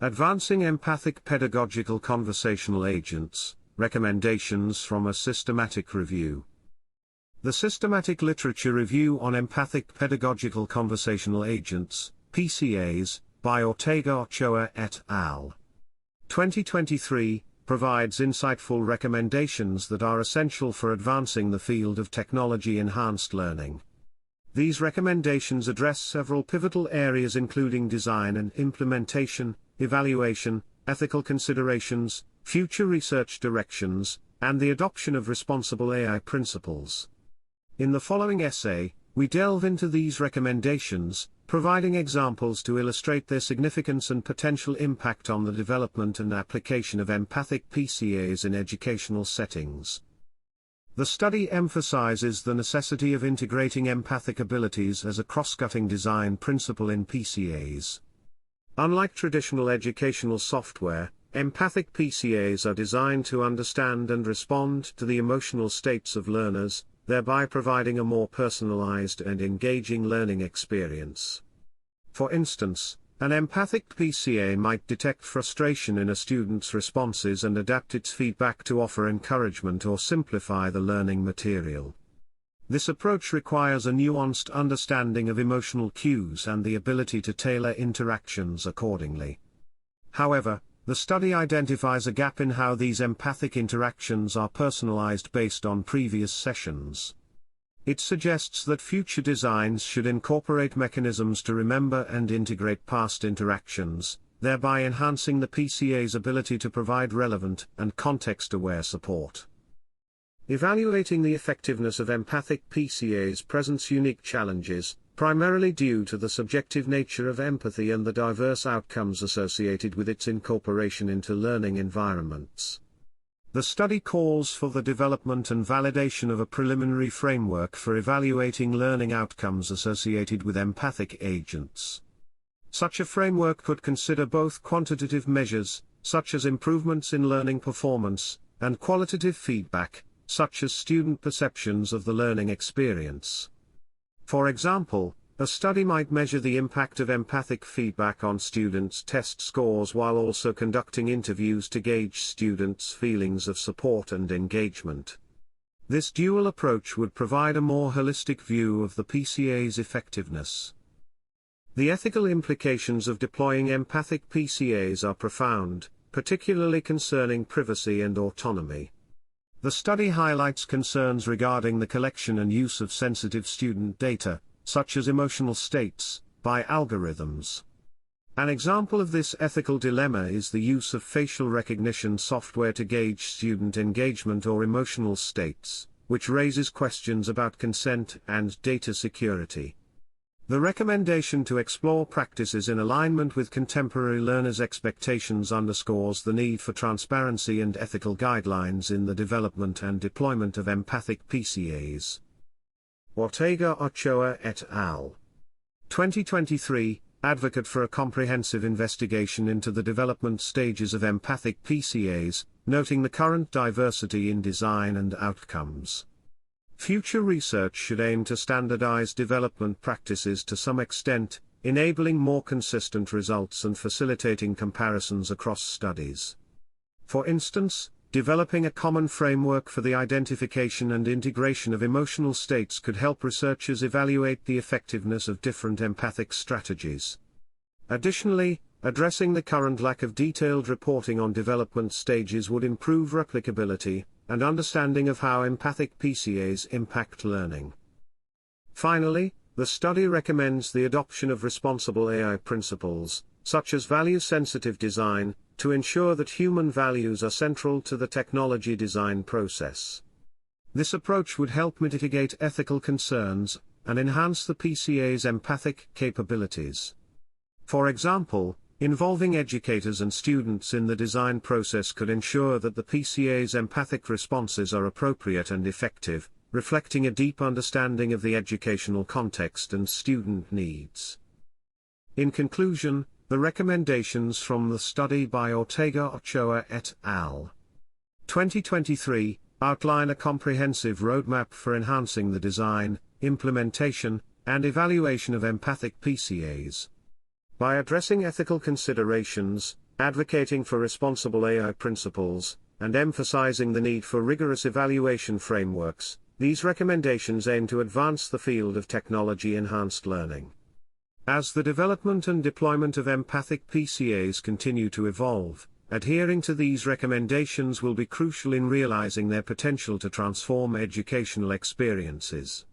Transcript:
Advancing Empathic Pedagogical Conversational Agents, Recommendations from a Systematic Review. The Systematic Literature Review on Empathic Pedagogical Conversational Agents, PCAs, by Ortega-Ochoa et al. 2023, provides insightful recommendations that are essential for advancing the field of technology-enhanced learning. These recommendations address several pivotal areas including design and implementation, evaluation, ethical considerations, future research directions, and the adoption of responsible AI principles. In the following essay, we delve into these recommendations, providing examples to illustrate their significance and potential impact on the development and application of empathic PCAs in educational settings. The study emphasizes the necessity of integrating empathic abilities as a cross-cutting design principle in PCAs. Unlike traditional educational software, empathic PCAs are designed to understand and respond to the emotional states of learners, thereby providing a more personalized and engaging learning experience. For instance, an empathic PCA might detect frustration in a student's responses and adapt its feedback to offer encouragement or simplify the learning material. This approach requires a nuanced understanding of emotional cues and the ability to tailor interactions accordingly. However, the study identifies a gap in how these empathic interactions are personalized based on previous sessions. It suggests that future designs should incorporate mechanisms to remember and integrate past interactions, thereby enhancing the PCA's ability to provide relevant and context-aware support. Evaluating the effectiveness of empathic PCAs presents unique challenges, primarily due to the subjective nature of empathy and the diverse outcomes associated with its incorporation into learning environments. The study calls for the development and validation of a preliminary framework for evaluating learning outcomes associated with empathic agents. Such a framework could consider both quantitative measures, such as improvements in learning performance, and qualitative feedback, such as student perceptions of the learning experience. For example, a study might measure the impact of empathic feedback on students' test scores while also conducting interviews to gauge students' feelings of support and engagement. This dual approach would provide a more holistic view of the PCA's effectiveness. The ethical implications of deploying empathic PCAs are profound, particularly concerning privacy and autonomy. The study highlights concerns regarding the collection and use of sensitive student data, such as emotional states, by algorithms. An example of this ethical dilemma is the use of facial recognition software to gauge student engagement or emotional states, which raises questions about consent and data security. The recommendation to explore practices in alignment with contemporary learners' expectations underscores the need for transparency and ethical guidelines in the development and deployment of empathic PCAs. Ortega-Ochoa et al. 2023, advocate for a comprehensive investigation into the development stages of empathic PCAs, noting the current diversity in design and outcomes. Future research should aim to standardize development practices to some extent, enabling more consistent results and facilitating comparisons across studies. For instance, developing a common framework for the identification and integration of emotional states could help researchers evaluate the effectiveness of different empathic strategies. Additionally, addressing the current lack of detailed reporting on development stages would improve replicability and understanding of how empathic PCAs impact learning. Finally, the study recommends the adoption of responsible AI principles, such as value-sensitive design, to ensure that human values are central to the technology design process. This approach would help mitigate ethical concerns and enhance the PCA's empathic capabilities. For example, involving educators and students in the design process could ensure that the PCA's empathic responses are appropriate and effective, reflecting a deep understanding of the educational context and student needs. In conclusion, the recommendations from the study by Ortega-Ochoa et al. 2023 outline a comprehensive roadmap for enhancing the design, implementation, and evaluation of empathic PCAs. By addressing ethical considerations, Advocating for responsible AI principles, and emphasizing the need for rigorous evaluation frameworks, these recommendations aim to advance the field of technology-enhanced learning. As the development and deployment of empathic PCAs continue to evolve, adhering to these recommendations will be crucial in realizing their potential to transform educational experiences.